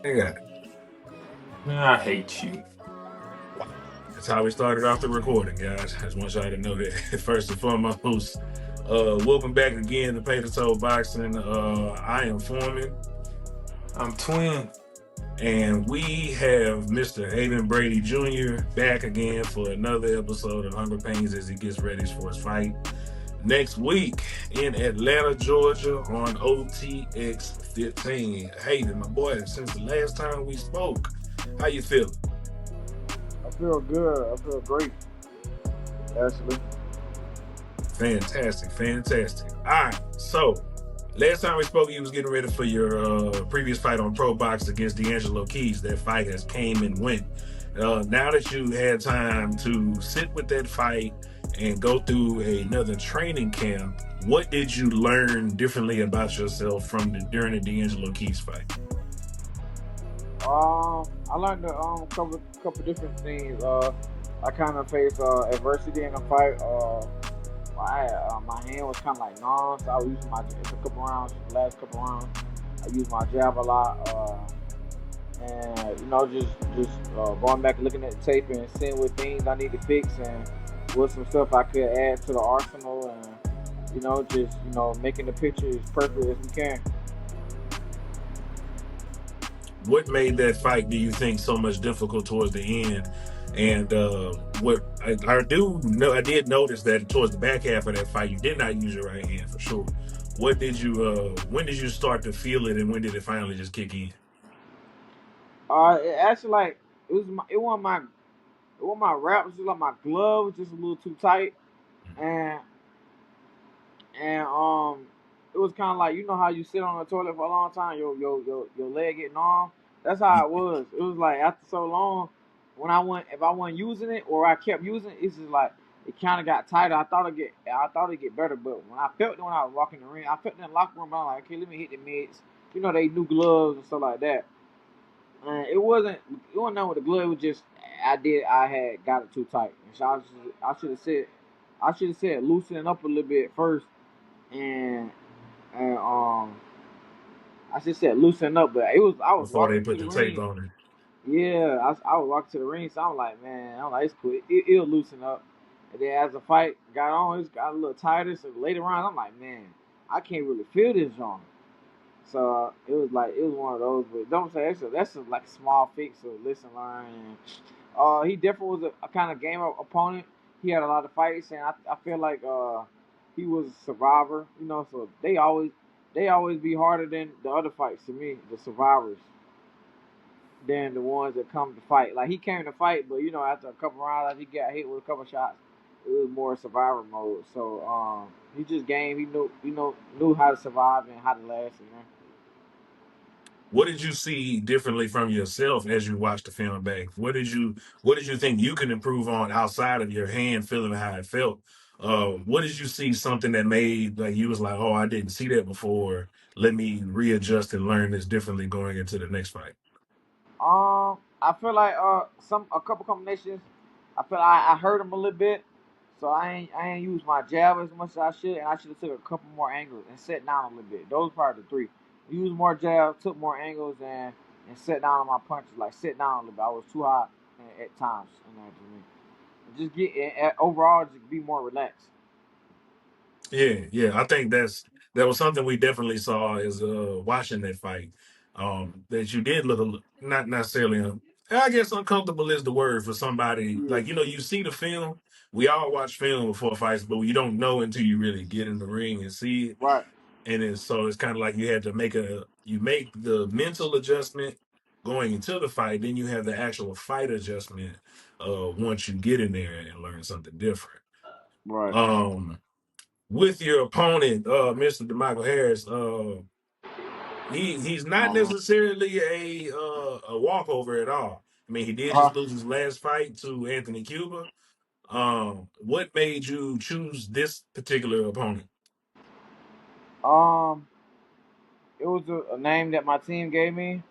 Nigga, I hate you. that's how we started off the recording, guys. I just want y'all to know that first and foremost. Welcome back again to Pay the Toe Boxing. I am Foreman, I'm twin. and we have Mr. Haven Brady Jr. back again for another episode of Hunger Pains as he gets ready for his fight next week in Atlanta, Georgia on OTX 15. Hayden, my boy, since the last time we spoke, how you feeling? I feel good. I feel great, actually. Fantastic, fantastic. All right, so last time we spoke, you was getting ready for your previous fight on Pro Box against D'Angelo Keys. That fight has came and went. Now that you had time to sit with that fight and go through another training camp, what did you learn differently about yourself from during the D'Angelo Keys fight? I learned a couple different things. I kind of faced adversity in the fight. My hand was kind of like numb, so I was using it's a couple rounds, the last couple rounds. I used my jab a lot, and going back and looking at the tape and seeing what things I need to fix and what some stuff I could add to the arsenal, and making the picture as perfect as we can. What made that fight, do you think, so much difficult towards the end? And what I do know, I did notice that towards the back half of that fight, you did not use your right hand for sure. What did you? When did you start to feel it, and when did it finally just kick in? It actually like it wasn't my wrap, it was just like my glove was just a little too tight, and and it was kind of like, you know how you sit on the toilet for a long time, your leg get numb. That's how it was. It was like after so long, when if I wasn't using it or I kept using it, it's just like it kind of got tighter. I thought it'd get better, but when I felt it when I was walking the ring, I felt it in the locker room. But I'm like, okay, let me hit the mids. You know, they new gloves and stuff like that. It wasn't nothing with the glove. It was just I had got it too tight. And so I should have said loosening up a little bit first, and and I should have said loosen up. But I was Before they walking to put the the tape ring. on it? Yeah, I was walking to the ring, so I'm like, man, I'm like, it's cool. It'll loosen up. And then as the fight got on, it got a little tighter. So later on, I'm like, man, I can't really feel this joint. So it was one of those. But don't say like a small fix. So listen, learn. And he definitely was a kind of game opponent. He had a lot of fights, and I feel like he was a survivor. You know, so they always be harder than the other fights to me, the survivors, than the ones that come to fight. Like he came to fight, but you know after a couple rounds, after he got hit with a couple shots, it was more survivor mode. So he just game. He knew how to survive and how to last. You know. What did you see differently from yourself as you watched the film back? What did you think you can improve on outside of your hand feeling how it felt? What did you see something that made like you was like, oh, I didn't see that before. Let me readjust and learn this differently going into the next fight. I feel like a couple combinations. I hurt him a little bit, so I ain't used my jab as much as I should, and I should have took a couple more angles and set down a little bit. Those probably the three. Use more jab, took more angles, and set down on my punches. Like sit down a little bit. I was too hot at times in that to me. Just overall just be more relaxed. Yeah, yeah. I think that was something we definitely saw is watching that fight. That you did look not necessarily I guess uncomfortable is the word for somebody Yeah. like you see the film. We all watch film before fights, but you don't know until you really get in the ring and see it. Right. And it's kind of like you had to make the mental adjustment going into the fight, then you have the actual fight adjustment once you get in there and learn something different. Right. Um with your opponent, Mr. DeMichael Harris, he's not Uh-huh. necessarily a walkover at all. I mean, he did Uh, just lose his last fight to Anthony Cuba. What made you choose this particular opponent? um, it was a name that my team gave me.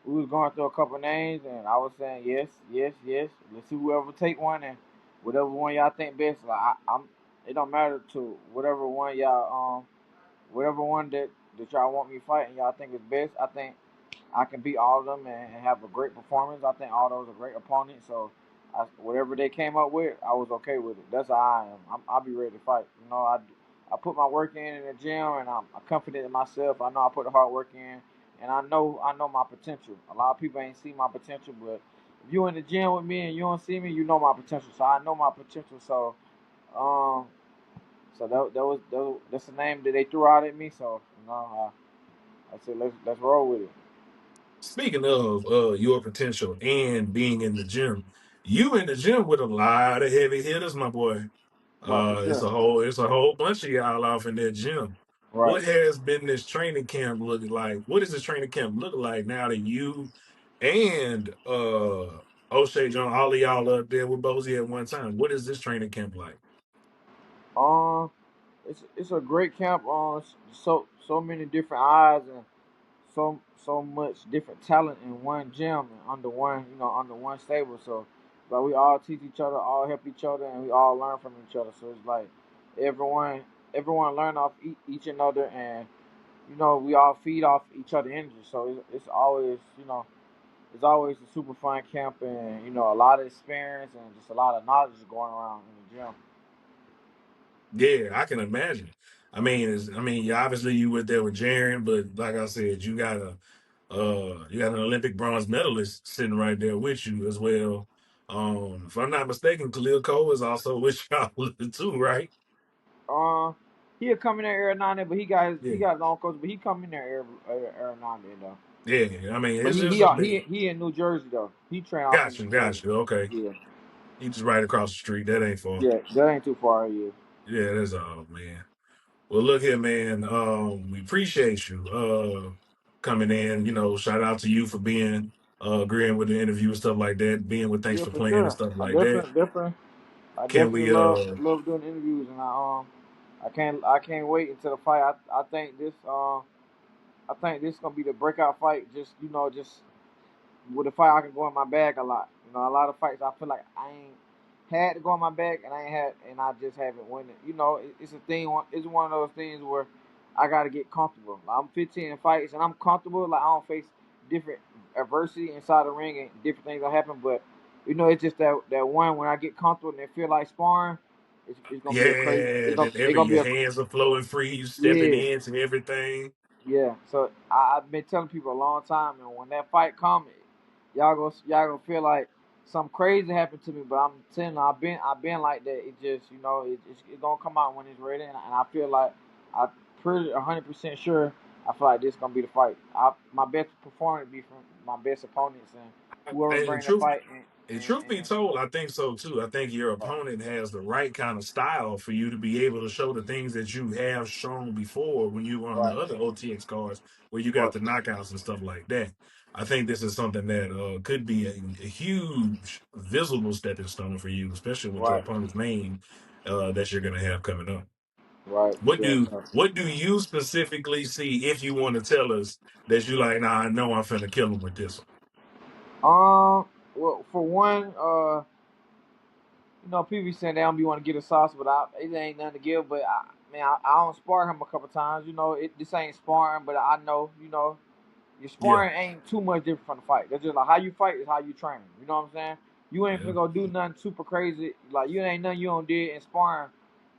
We was going through a couple names, and I was saying yes, yes, yes. Let's see whoever take one, and whatever one y'all think best. Like I'm, it don't matter to whatever one that y'all want me fighting, y'all think is best. I think I can beat all of them and have a great performance. I think all those are great opponents. So whatever they came up with, I was okay with it. That's how I am. I'll be ready to fight. I put my work in the gym, and I'm confident in myself. I know I put the hard work in, and I know my potential. A lot of people ain't see my potential, but if you in the gym with me and you don't see me, you know my potential. So I know my potential. Um, that's the name that they threw out at me. So I said let's roll with it. Speaking of your potential and being in the gym, you in the gym with a lot of heavy hitters, my boy. Right, for It's sure. a whole bunch of y'all off in that gym. Right. What has been this training camp looking like? What is this training camp looking like now that you and O'Shea John, all of y'all up there with Bozy at one time? What is this training camp like? Um, it's a great camp on so many different eyes and so much different talent in one gym and under one stable. So, like we all teach each other, all help each other, and we all learn from each other. So it's like everyone everyone learn off each another, and we all feed off each other energy. So it's always it's always a super fun camp, and a lot of experience and just a lot of knowledge going around in the gym. Yeah, I can imagine. You obviously you were there with Jaren, but like I said, you got an Olympic bronze medalist sitting right there with you as well. If I'm not mistaken, Khalil Cole is also with y'all too, right? Uh, he'll come in there every now and then, but he Yeah, got his own coach, but he come in there every now and then though. yeah. I mean, But it's he just he a he bit. he in New Jersey though. He train off in Gotcha, New Jersey. gotcha. Okay, Yeah, he just right across the street. That ain't far. yeah, that ain't too far. Yeah, Yeah, that's all, man. Well, look here, man. We appreciate you coming in. Shout out to you for being agreeing with the interview and stuff like that. Being with Thanks yeah, for for Playing and sure. stuff I like that. Can definitely we? love doing interviews, and I can't wait until the fight. I think this gonna be the breakout fight. Just with a fight I can go in my bag a lot. A lot of fights I feel like I ain't had to go in my bag and I just haven't won it. It's a thing. It's one of those things where I got to get comfortable. Like, I'm 15 in fights and I'm comfortable. Like I don't face different adversity inside the ring and different things that happen. But it's just that one when I get comfortable and it feel like sparring. It's gonna be a crazy. Yeah, that It's every gonna be your a hands are flowing free, you stepping yeah. into everything. Yeah, so I've been telling people a long time, and when that fight comes, y'all gonna feel like something crazy happened to me. But I'm telling you, I've been like that. It just it's gonna come out when it's ready, and I feel like I'm pretty 100% sure. I feel like this gonna be the fight. My best performance be from my best opponents and whoever And bring the truth, fight. and truth be And told, I think so too. I think your right, opponent has the right kind of style for you to be able to show the things that you have shown before when you were on the right, other OTX cards where you got right, the knockouts and stuff like that. I think this is something that could be a huge visible stepping stone for you, especially with your right, opponent's name that you're going to have coming up. right. What Yes, do sir. what do you specifically see if you want to tell us that you like? Nah, I know I'm finna kill him with this one. Well, for one, people be saying they don't be want to get a sauce, but it ain't nothing to give. But I don't spar him a couple times. This ain't sparring, but I know, your Yeah, sparring ain't too much different from the fight. That's just like how you fight is how you train. You know what I'm saying? You ain't yeah. finna go do nothing super crazy. Like you ain't nothing you don't did in sparring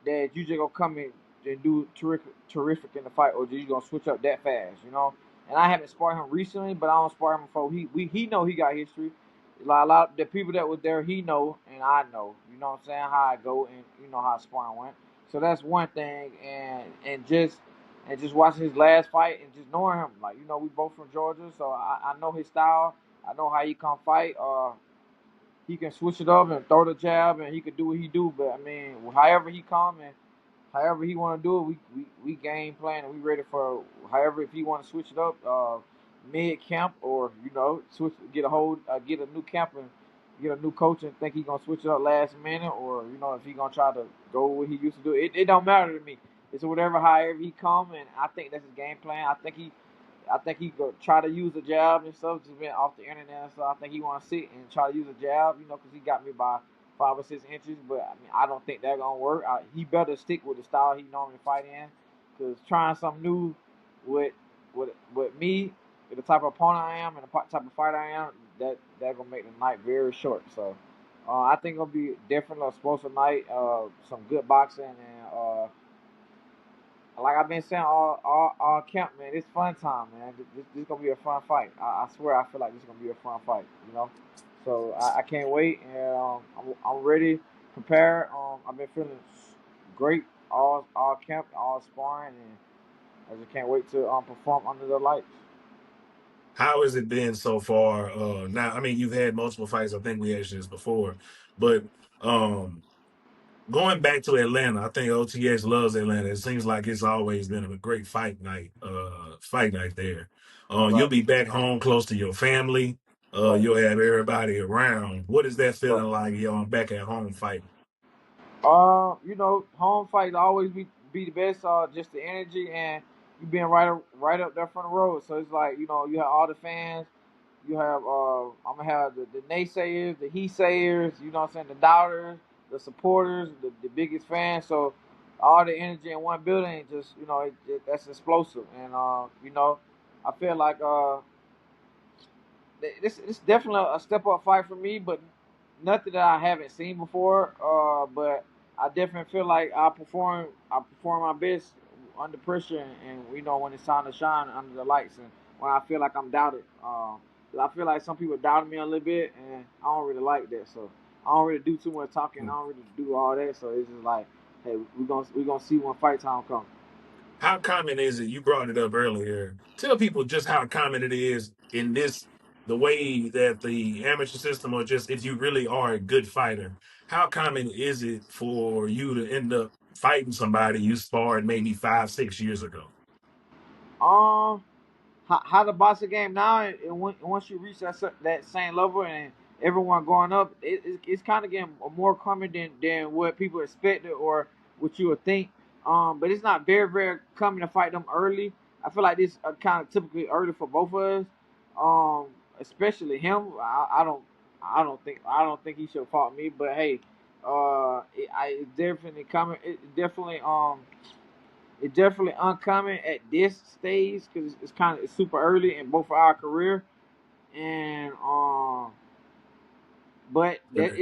that you just gonna come in and do terrific in the fight, or just you gonna switch up that fast. And I haven't sparred him recently, but I don't spar him before. He know he got history. Like a lot of the people that was there, he know, and I know. You know what I'm saying? How I go and how sparring went. So that's one thing, and just watching his last fight and just knowing him. Like, we both from Georgia, so I know his style. I know how he can fight. He can switch it up and throw the jab, and he could do what he do. But I mean, however he come and however he want to do it, we game plan and we ready for however if he want to switch it up mid camp or switch get a new camp and get a new coach and think he gonna switch it up last minute or if he gonna try to go what he used to do. It don't matter to me. It's whatever however he come and I think that's his game plan. I think he go try to use a jab and stuff, just been off the internet. So I think he want to sit and try to use a jab, because he got me by 5 or 6 inches. But I mean, I don't think that gonna work. He better stick with the style he normally fight in, because trying something new with me, the type of opponent I am and the type of fighter I am, that gonna make the night very short. So I think it'll be definitely a explosive night. Some good boxing and like I've been saying all camp, man. It's fun time, man. This gonna be a fun fight. I swear, I feel like this is gonna be a fun fight. You know, so I can't wait, and I'm ready, prepared. I've been feeling great all camp, all sparring, and I just can't wait to perform under the lights. How has it been so far? Now, I mean, you've had multiple fights. I think we asked this before, but um, going back to Atlanta, I think OTX loves Atlanta. It seems like it's always been a great fight night there. You'll Right, be back home close to your family. right, You'll have everybody around. What is that right. feeling like? I'm back at home fighting. Home fights always be the best. Just the energy and you being right up there from the road. So it's like you have all the fans. You have I'm gonna have the naysayers, the he sayers. You know what I'm saying? The doubters, the supporters, the biggest fans. So all the energy in one building, just that's explosive. And I feel like this definitely a step up fight for me, but nothing that I haven't seen before. But I definitely feel like I perform my best under pressure, and when it's time to shine under the lights, and when I feel like I'm doubted. 'Cause I feel like some people doubted me a little bit, and I don't really like that. So I don't really do too much talking. I don't really do all that. So it's just like, hey, we gonna see when fight time comes. How common is it? You brought it up earlier. Tell people just how common it is in the way that the amateur system, or just if you really are a good fighter, how common is it for you to end up fighting somebody you sparred maybe 5, 6 years ago? Um, how the boxing game now, and once you reach that same level and everyone going up, it's kind of getting more common than what people expected or what you would think. But it's not very common to fight them early. I feel like this kind of typically early for both of us. Especially him. I don't think he should have fought me. But hey, it's definitely coming. It's definitely uncommon at this stage because it's super early in both of our career, and but that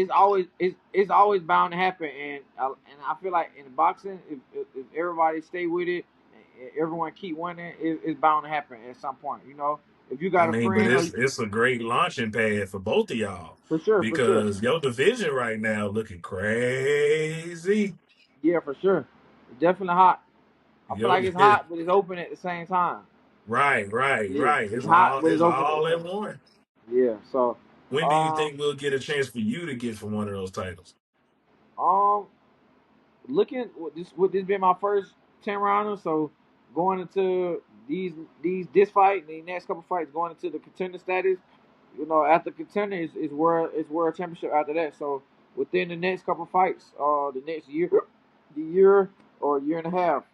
it's always bound to happen, and I feel like in boxing, if everybody stay with it, and everyone keep winning, it's bound to happen at some point. If you I got a mean, but friend, or it's a great launching pad for both of y'all for sure, because your division right now looking crazy. yeah, for sure, it's definitely hot. I feel Yo, like it's hot, but it's open at the same time. Yeah, right. it's hot, but It's it's open at all the in same. one. Yeah, so. When do you Um, think we'll get a chance for you to get for one of those titles? Um, looking with this being my first 10 rounder, so going into this fight, the next couple fights, going into the contender status, after contender is world championship after that. So within the next couple fights, the next year, the year or year and a half,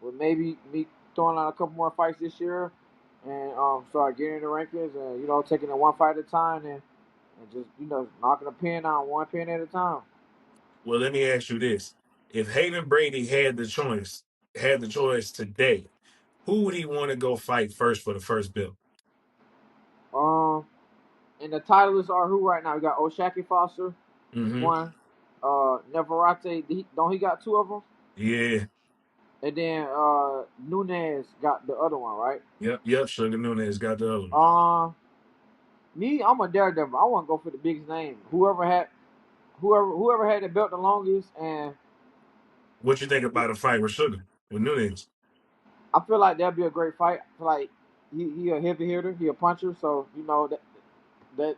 with maybe me throwing out a couple more fights this year, and start getting in the rankings, and taking it one fight at a time, and just knocking a pin out one pin at a time. Well, let me ask you this: if Haven Brady had the choice today, who would he want to go fight first for the first belt? Um, and the titleists are who right now? We got Oshaki Foster, Mm-hmm. one. Neverate, don't he got two of them? Yeah. And then Nunez got the other one, right? Yep. Sugar Nunez got the other one. Uh, Me, I'm a daredevil. I want to go for the biggest name. Whoever had the belt the longest, and What you think about a fight with Sugar with Nunez? I feel like that'd be a great fight. I feel like he a heavy hitter, he a puncher, so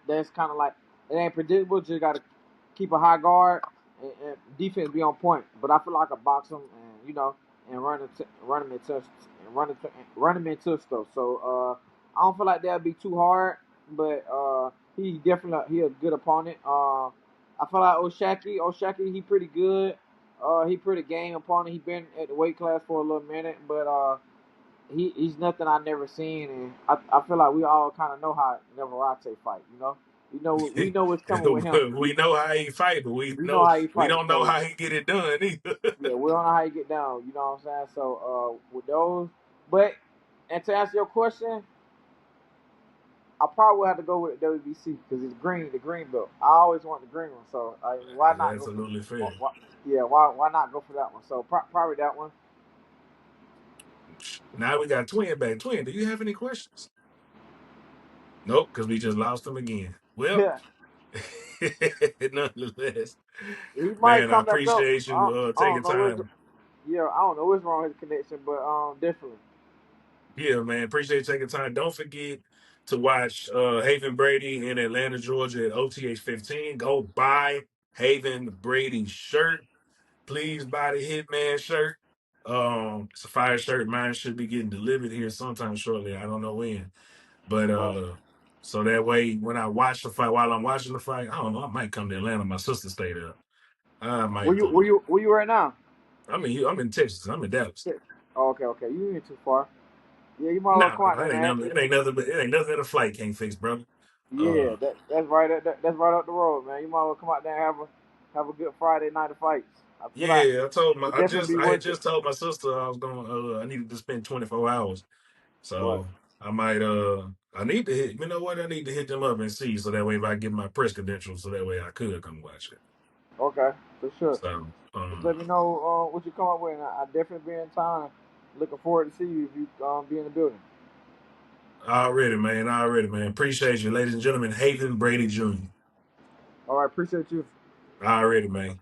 that's kind of like it ain't predictable. Just got to keep a high guard and defense be on point. But I feel like I could box him and run him into run him into stuff. So I don't feel like that'd be too hard. But he a good opponent. I feel like Oshaki he pretty good. He pretty game opponent. He been at the weight class for a little minute, but he's nothing I never seen, and I feel like we all kind of know how Neverate fight. We know what's coming with him. We know how he fight, but We know how he we fight. don't know So how he get it done either. yeah, we don't know how he get down. You know what I'm saying? So with those, but And to answer your question, I probably would have to go with WBC because it's green, the green belt. I always want the green one, so why That's not go for? absolutely fair. Yeah, why not go for that one? So probably that one. Now we got Twin back. Twin, do you have any questions? Nope, because we just lost him again. Well, Yeah, nonetheless, he might man, I come back up. appreciate you I don't taking know what's time. yeah, I don't know what's wrong with his connection, but definitely. Yeah, man, appreciate you taking time. Don't forget to watch Haven Brady in Atlanta, Georgia at OTH 15. Go buy Haven Brady's shirt. Please buy the Hitman shirt. It's a fire shirt. Mine should be getting delivered here sometime shortly. I don't know when. But Right. so that way when I watch the fight, while I'm watching the fight, I don't know, I might come to Atlanta. My sister stayed there. I Where might you pull where up. you where you right now? I'm in Texas. I'm in Dallas. Yeah. Oh, okay. You ain't too far. Yeah, you might well Nah, come out there, it ain't man. nothing. It ain't nothing that a flight can't fix, brother. Yeah, Uh, that's right. That's right up the road, man. You might well come out there and have a good Friday night of fights. I feel like yeah, it definitely be I had worth it. just told my sister I was going. I needed to spend 24 hours, Right. so I might. I need to hit. You know what? I need to hit them up and see, so that way if I get my press credentials, so that way I could come watch it. Okay, for sure. So, Just let me know what you come up with, and I definitely be in town. Looking forward to see you if you be in the building. already, man. Appreciate you, ladies and gentlemen. Haven Brady Jr. All right, appreciate you. Already, man.